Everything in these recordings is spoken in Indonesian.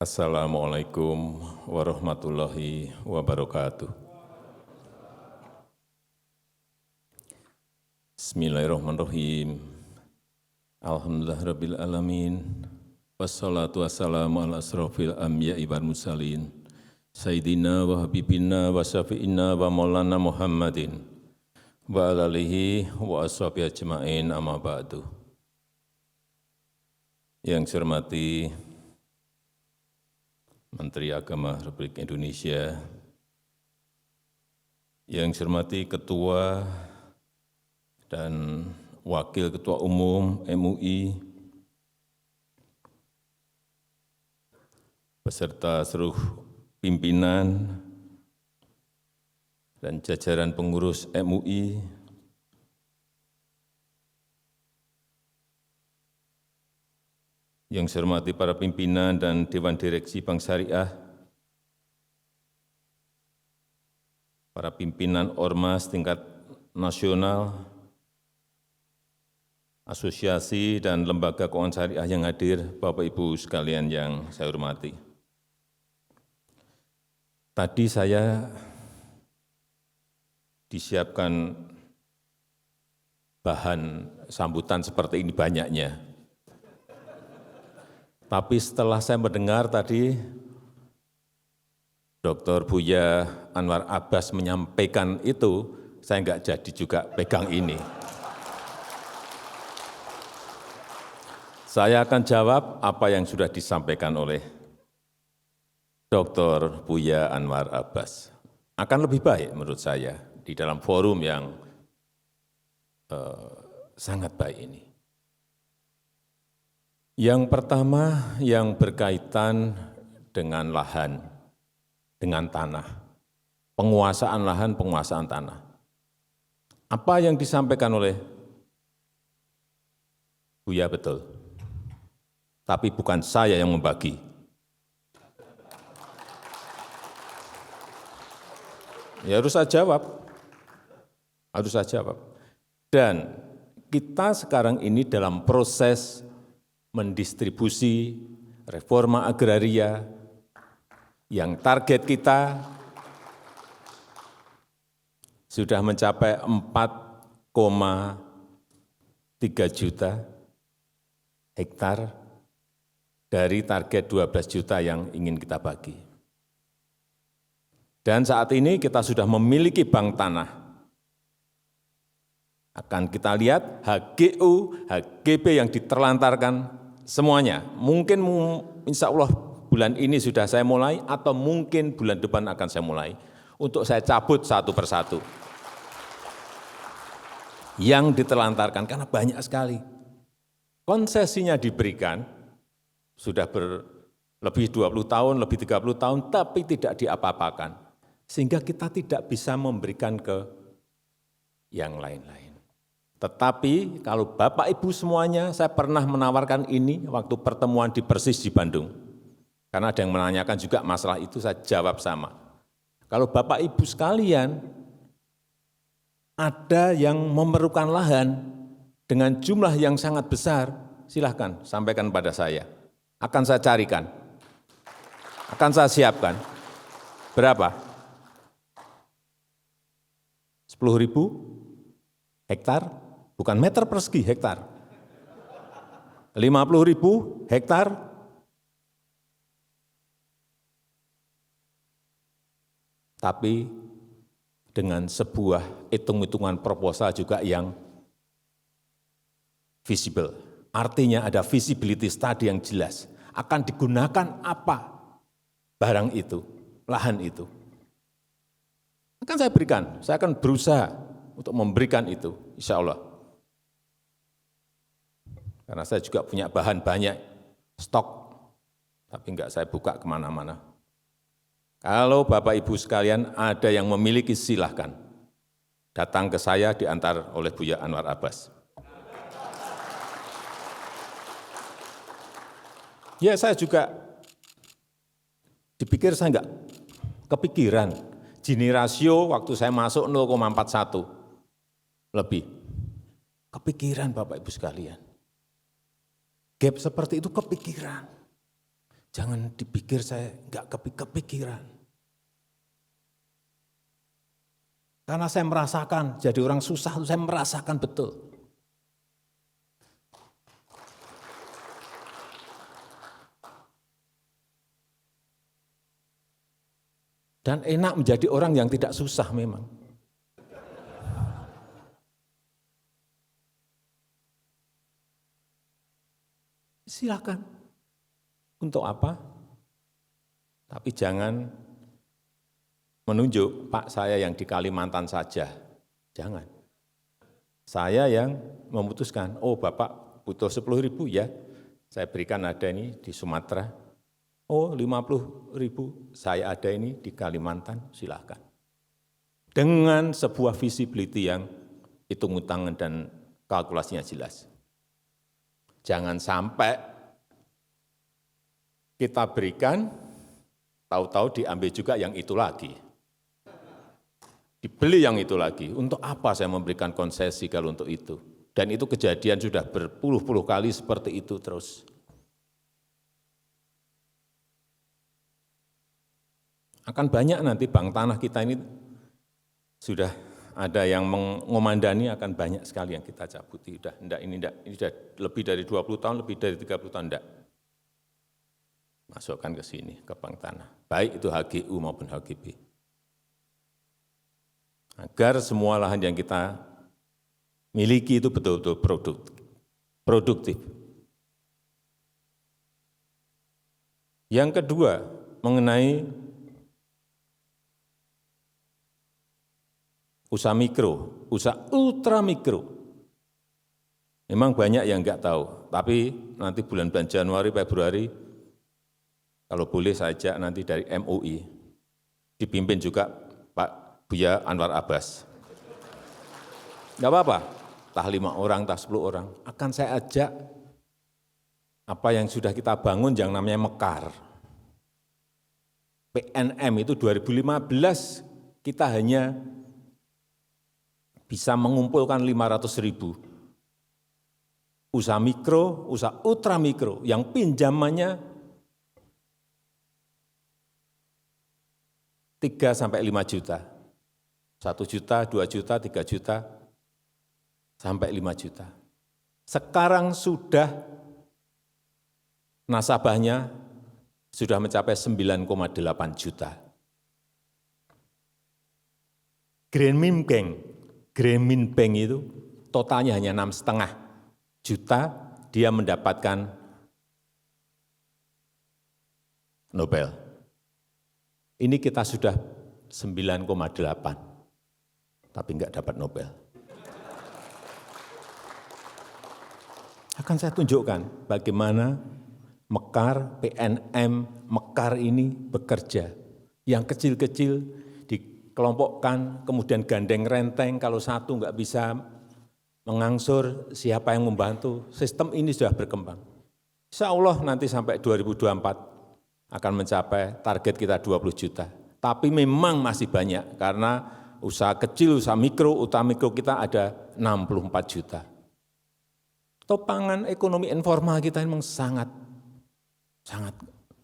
Assalamualaikum warahmatullahi wabarakatuh. Bismillahirrahmanirrahim. Alhamdulillahirabbil alamin. Wassalatu wassalamu ala asrofil anbiya'i wal mursalin. Sayyidina wa habibina wa syafi'ina wa maulana Muhammadin wa ala alihi wa ashabihi ajma'in amma ba'du. Yang saya hormati Menteri Agama Republik Indonesia, yang saya hormati Ketua dan Wakil Ketua Umum MUI, beserta seluruh pimpinan dan jajaran pengurus MUI, yang saya hormati para pimpinan dan Dewan Direksi Bank Syariah, para pimpinan Ormas tingkat nasional, asosiasi dan lembaga keuangan syariah yang hadir, Bapak Ibu sekalian yang saya hormati. Tadi saya disiapkan bahan sambutan seperti ini banyaknya. Tapi setelah saya mendengar tadi Dr. Buya Anwar Abbas menyampaikan itu, saya enggak jadi juga pegang ini. Saya akan jawab apa yang sudah disampaikan oleh Dr. Buya Anwar Abbas. Akan lebih baik menurut saya di dalam forum yang sangat baik ini. Yang pertama yang berkaitan dengan lahan, dengan tanah, penguasaan lahan, penguasaan tanah. Apa yang disampaikan oleh Buya betul, tapi bukan saya yang membagi. Ya harus saya jawab. Dan kita sekarang ini dalam proses mendistribusi reforma agraria yang target kita sudah mencapai 4,3 juta hektar dari target 12 juta yang ingin kita bagi. Dan saat ini kita sudah memiliki bank tanah. Akan kita lihat HGU, HGB yang diterlantarkan semuanya. Mungkin insya Allah bulan ini sudah saya mulai atau mungkin bulan depan akan saya mulai. Untuk saya cabut satu persatu. Yang diterlantarkan karena banyak sekali. Konsesinya diberikan, sudah lebih 20 tahun, lebih 30 tahun, tapi tidak diapa-apakan. Sehingga kita tidak bisa memberikan ke yang lain-lain. Tetapi kalau Bapak Ibu semuanya, saya pernah menawarkan ini waktu pertemuan di Persis di Bandung. Karena ada yang menanyakan juga masalah itu, saya jawab sama. Kalau Bapak Ibu sekalian, ada yang memerlukan lahan dengan jumlah yang sangat besar, silahkan sampaikan pada saya. Akan saya carikan, akan saya siapkan. Berapa? 10.000 hektar? Bukan meter persegi, hektar. 50.000 hektar, tapi dengan sebuah hitung-hitungan proposal juga yang visible. Artinya ada visibility study yang jelas. Akan digunakan apa barang itu, lahan itu. Akan saya berikan, saya akan berusaha untuk memberikan itu, insya Allah. Karena saya juga punya bahan banyak, stok, tapi enggak saya buka kemana-mana. Kalau Bapak Ibu sekalian ada yang memiliki, silahkan datang ke saya diantar oleh Buya Anwar Abbas. Ya saya juga dipikir saya enggak kepikiran, Gini rasio waktu saya masuk 0,41 lebih. Kepikiran Bapak Ibu sekalian. Gap seperti itu kepikiran. Jangan dipikir saya nggak kepikiran. Karena saya merasakan, jadi orang susah, saya merasakan betul. Dan enak menjadi orang yang tidak susah memang. Silakan. Untuk apa? Tapi jangan menunjuk, Pak saya yang di Kalimantan saja. Jangan. Saya yang memutuskan, oh Bapak butuh 10.000 ya, saya berikan ada ini di Sumatera. Oh 50.000 saya ada ini di Kalimantan, silakan. Dengan sebuah visibility yang hitung-hitungan dan kalkulasinya jelas. Jangan sampai kita berikan, tahu-tahu diambil juga yang itu lagi. Dibeli yang itu lagi. Untuk apa saya memberikan konsesi kalau untuk itu? Dan itu kejadian sudah berpuluh-puluh kali seperti itu terus. Akan banyak nanti bank tanah kita ini sudah ada yang mengomandani, akan banyak sekali yang kita cabuti. Ini sudah lebih dari 20 tahun, lebih dari 30 tahun, enggak. Masukkan ke sini, ke bank tanah. Baik itu HGU maupun HGB. Agar semua lahan yang kita miliki itu betul-betul produktif. Yang kedua, mengenai usaha mikro, usaha ultra mikro. Memang banyak yang enggak tahu, tapi nanti bulan-bulan Januari, Februari, kalau boleh saya ajak nanti dari MUI, dipimpin juga Pak Buya Anwar Abbas. Enggak apa-apa, entah 5 orang, entah 10 orang, akan saya ajak apa yang sudah kita bangun yang namanya Mekar. PNM itu 2015 kita hanya bisa mengumpulkan 500.000 usaha mikro, usaha ultra mikro yang pinjamannya 3 sampai 5 juta. 1 juta, 2 juta, 3 juta, sampai 5 juta. Sekarang sudah nasabahnya sudah mencapai 9,8 juta. Grameen Bank itu totalnya hanya 6,5 juta, dia mendapatkan Nobel. Ini kita sudah 9,8, tapi enggak dapat Nobel. Akan saya tunjukkan bagaimana Mekar, PNM, Mekar ini bekerja. Yang kecil-kecil dikelompokkan, kemudian gandeng renteng, kalau satu enggak bisa mengangsur, siapa yang membantu. Sistem ini sudah berkembang. Insya Allah nanti sampai 2024 akan mencapai target kita 20 juta. Tapi memang masih banyak, karena usaha kecil, usaha mikro, usaha mikro kita ada 64 juta. Topangan ekonomi informal kita memang sangat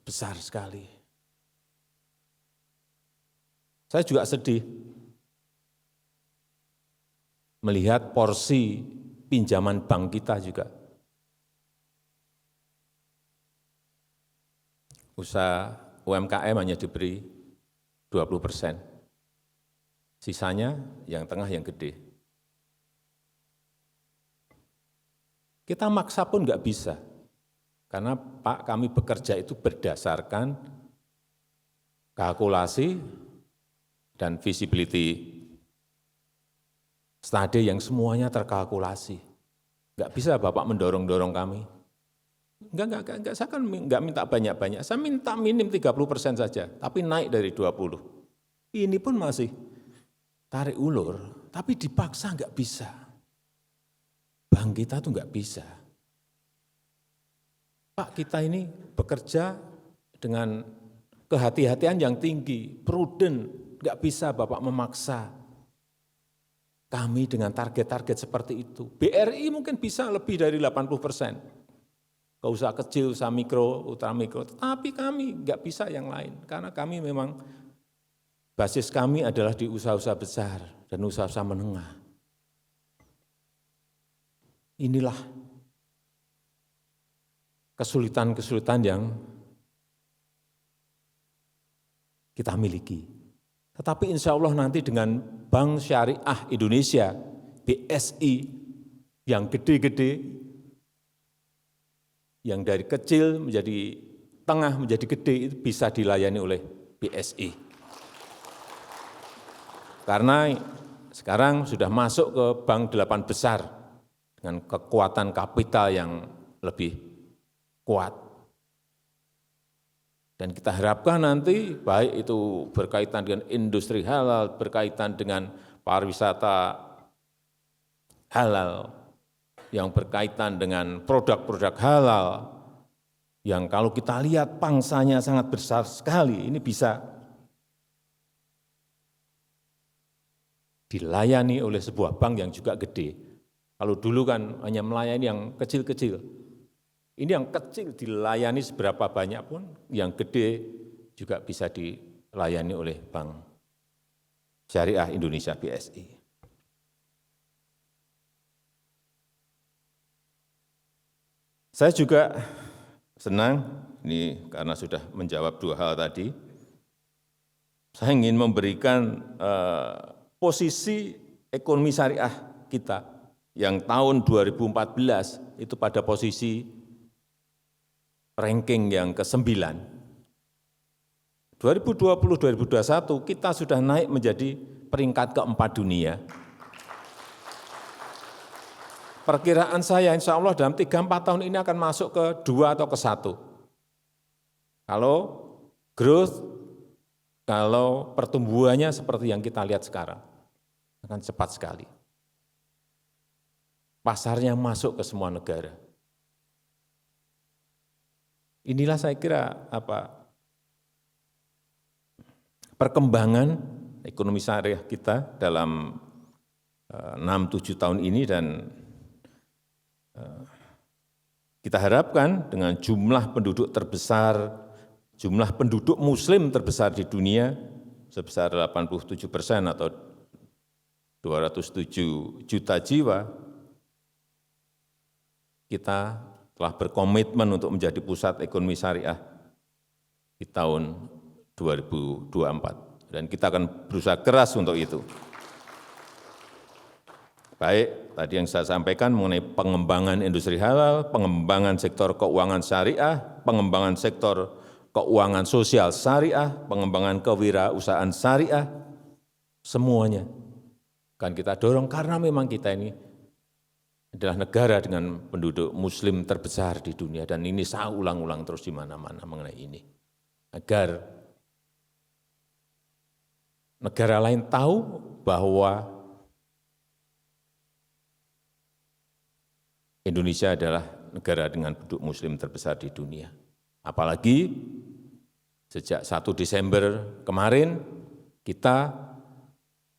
besar sekali. Saya juga sedih melihat porsi pinjaman bank kita juga. Usaha UMKM hanya diberi 20%. Sisanya yang tengah, yang gede. Kita maksa pun enggak bisa. Karena Pak, kami bekerja itu berdasarkan kalkulasi dan visibility study yang semuanya terkalkulasi. Enggak bisa Bapak mendorong-dorong kami. Enggak, saya kan enggak minta banyak-banyak, saya minta minim 30% saja, tapi naik dari 20. Ini pun masih tarik ulur, tapi dipaksa enggak bisa. Bank kita tuh enggak bisa. Pak, kita ini bekerja dengan kehati-hatian yang tinggi, prudent, enggak bisa Bapak memaksa kami dengan target-target seperti itu. BRI mungkin bisa lebih dari 80%. ke usaha kecil, usaha mikro, ultra mikro, tapi kami nggak bisa yang lain, karena kami memang basis kami adalah di usaha-usaha besar dan usaha-usaha menengah. Inilah kesulitan-kesulitan yang kita miliki. Tetapi insya Allah nanti dengan Bank Syariah Indonesia, BSI, yang gede-gede, yang dari kecil menjadi tengah, menjadi gede, itu bisa dilayani oleh BSI. Karena sekarang sudah masuk ke bank 8 besar dengan kekuatan kapital yang lebih kuat. Dan kita harapkan nanti baik itu berkaitan dengan industri halal, berkaitan dengan pariwisata halal, yang berkaitan dengan produk-produk halal, yang kalau kita lihat pangsanya sangat besar sekali, ini bisa dilayani oleh sebuah bank yang juga gede. Kalau dulu kan hanya melayani yang kecil-kecil. Ini yang kecil dilayani seberapa banyak pun, yang gede juga bisa dilayani oleh Bank Syariah Indonesia BSI. Saya juga senang, ini karena sudah menjawab 2 hal tadi, saya ingin memberikan posisi ekonomi syariah kita yang tahun 2014 itu pada posisi ranking yang ke-9. 2020-2021 kita sudah naik menjadi peringkat ke-4 dunia. Perkiraan saya insya Allah dalam 3-4 tahun ini akan masuk ke 2 atau ke 1. Kalau growth, kalau pertumbuhannya seperti yang kita lihat sekarang, akan cepat sekali. Pasarnya masuk ke semua negara. Inilah saya kira perkembangan ekonomi syariah kita dalam 6-7 tahun ini, dan kita harapkan dengan jumlah penduduk terbesar, jumlah penduduk muslim terbesar di dunia sebesar 87% atau 207 juta jiwa, kita telah berkomitmen untuk menjadi pusat ekonomi syariah di tahun 2024. Dan kita akan berusaha keras untuk itu. Baik, tadi yang saya sampaikan mengenai pengembangan industri halal, pengembangan sektor keuangan syariah, pengembangan sektor keuangan sosial syariah, pengembangan kewirausahaan syariah, semuanya akan kita dorong karena memang kita ini adalah negara dengan penduduk muslim terbesar di dunia, dan ini saya ulang-ulang terus di mana-mana mengenai ini. Agar negara lain tahu bahwa Indonesia adalah negara dengan penduduk muslim terbesar di dunia. Apalagi sejak 1 Desember kemarin kita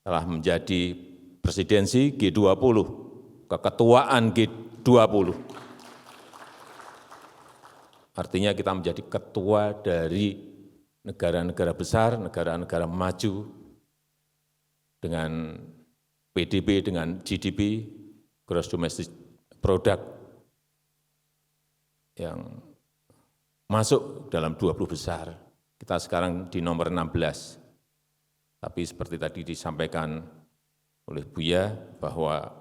telah menjadi presidensi G20. Keketuaan G20. Artinya kita menjadi ketua dari negara-negara besar, negara-negara maju dengan PDB, dengan GDP, Gross Domestic Product, yang masuk dalam 20 besar. Kita sekarang di nomor 16. Tapi seperti tadi disampaikan oleh Buya bahwa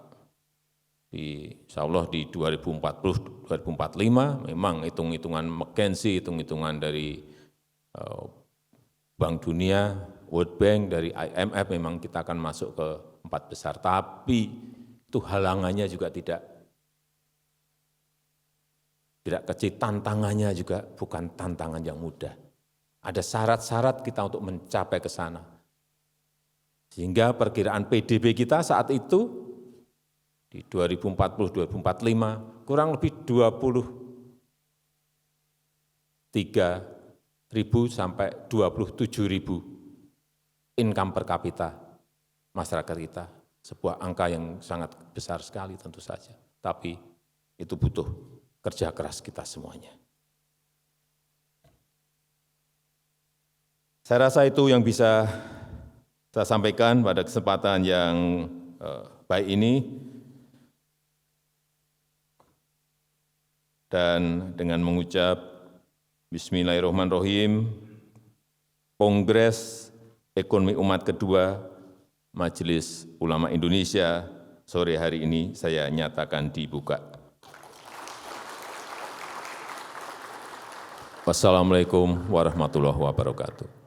insya Allah di 2040-2045 memang hitung-hitungan McKinsey, hitung-hitungan dari Bank Dunia, World Bank, dari IMF memang kita akan masuk ke 4 besar. Tapi itu halangannya juga tidak kecil, tantangannya juga bukan tantangan yang mudah. Ada syarat-syarat kita untuk mencapai ke sana. Sehingga perkiraan PDB kita saat itu di 2040-2045 kurang lebih 23.000 sampai 27.000 income per kapita masyarakat kita. Sebuah angka yang sangat besar sekali tentu saja. Tapi itu butuh kerja keras kita semuanya. Saya rasa itu yang bisa saya sampaikan pada kesempatan yang baik ini. Dan dengan mengucap Bismillahirrahmanirrahim, Kongres Ekonomi Umat kedua Majelis Ulama Indonesia sore hari ini saya nyatakan dibuka. Wassalamualaikum warahmatullahi wabarakatuh.